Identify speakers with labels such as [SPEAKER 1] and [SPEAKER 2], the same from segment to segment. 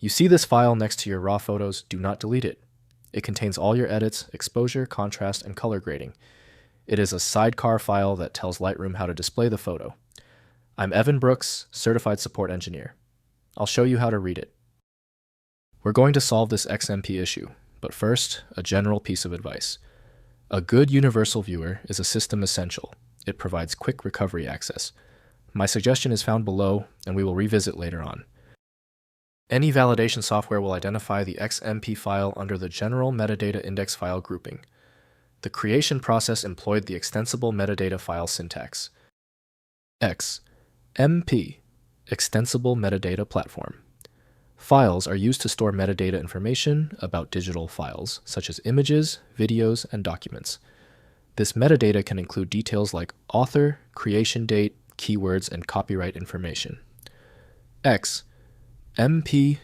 [SPEAKER 1] You see this file next to your raw photos, do not delete it. It contains all your edits, exposure, contrast, and color grading. It is a sidecar file that tells Lightroom how to display the photo. I'm Evan Brooks, Certified Support Engineer. I'll show you how to read it. We're going to solve this XMP issue, but first, a general piece of advice. A good universal viewer is a system essential. It provides quick recovery access. My suggestion is found below, and we will revisit later on. Any validation software will identify the XMP file under the General Metadata Index File grouping. The creation process employed the Extensible Metadata File syntax. XMP, Extensible Metadata Platform. Files are used to store metadata information about digital files, such as images, videos, and documents. This metadata can include details like author, creation date, keywords, and copyright information. XMP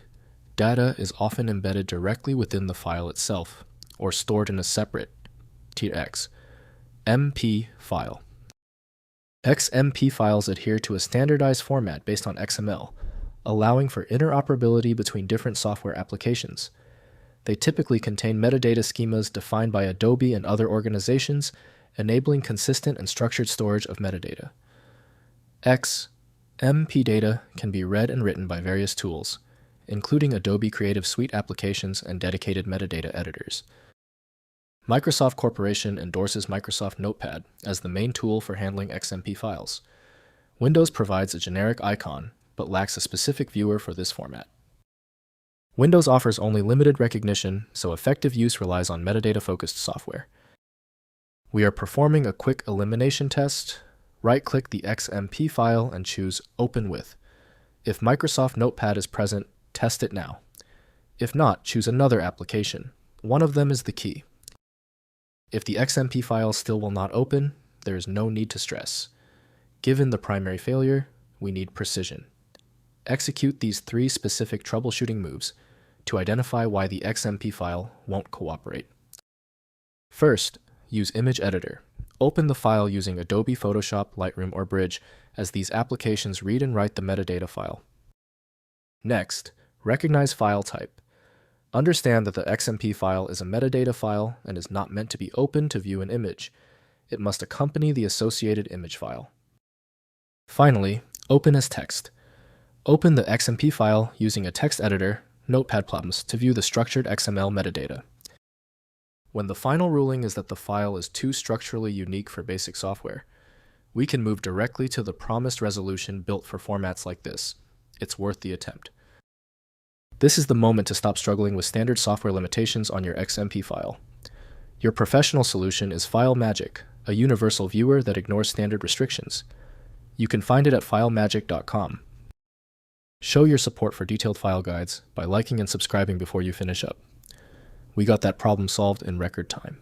[SPEAKER 1] data is often embedded directly within the file itself, or stored in a separate XMP file. XMP files adhere to a standardized format based on XML, allowing for interoperability between different software applications. They typically contain metadata schemas defined by Adobe and other organizations, enabling consistent and structured storage of metadata. XMP data can be read and written by various tools, including Adobe Creative Suite applications and dedicated metadata editors. Microsoft Corporation endorses Microsoft Notepad as the main tool for handling XMP files. Windows provides a generic icon, but lacks a specific viewer for this format. Windows offers only limited recognition, so effective use relies on metadata-focused software. We are performing a quick elimination test. Right-click the XMP file and choose Open With. If Microsoft Notepad is present, test it now. If not, choose another application. One of them is the key. If the XMP file still will not open, there is no need to stress. Given the primary failure, we need precision. Execute these 3 specific troubleshooting moves to identify why the XMP file won't cooperate. First, use Image Editor. Open the file using Adobe Photoshop, Lightroom, or Bridge, as these applications read and write the metadata file. Next, recognize file type. Understand that the XMP file is a metadata file and is not meant to be opened to view an image. It must accompany the associated image file. Finally, open as text. Open the XMP file using a text editor, Notepad+, to view the structured XML metadata. When the final ruling is that the file is too structurally unique for basic software, we can move directly to the promised resolution built for formats like this. It's worth the attempt. This is the moment to stop struggling with standard software limitations on your XMP file. Your professional solution is FileMagick, a universal viewer that ignores standard restrictions. You can find it at filemagick.com. Show your support for detailed file guides by liking and subscribing before you finish up. We got that problem solved in record time.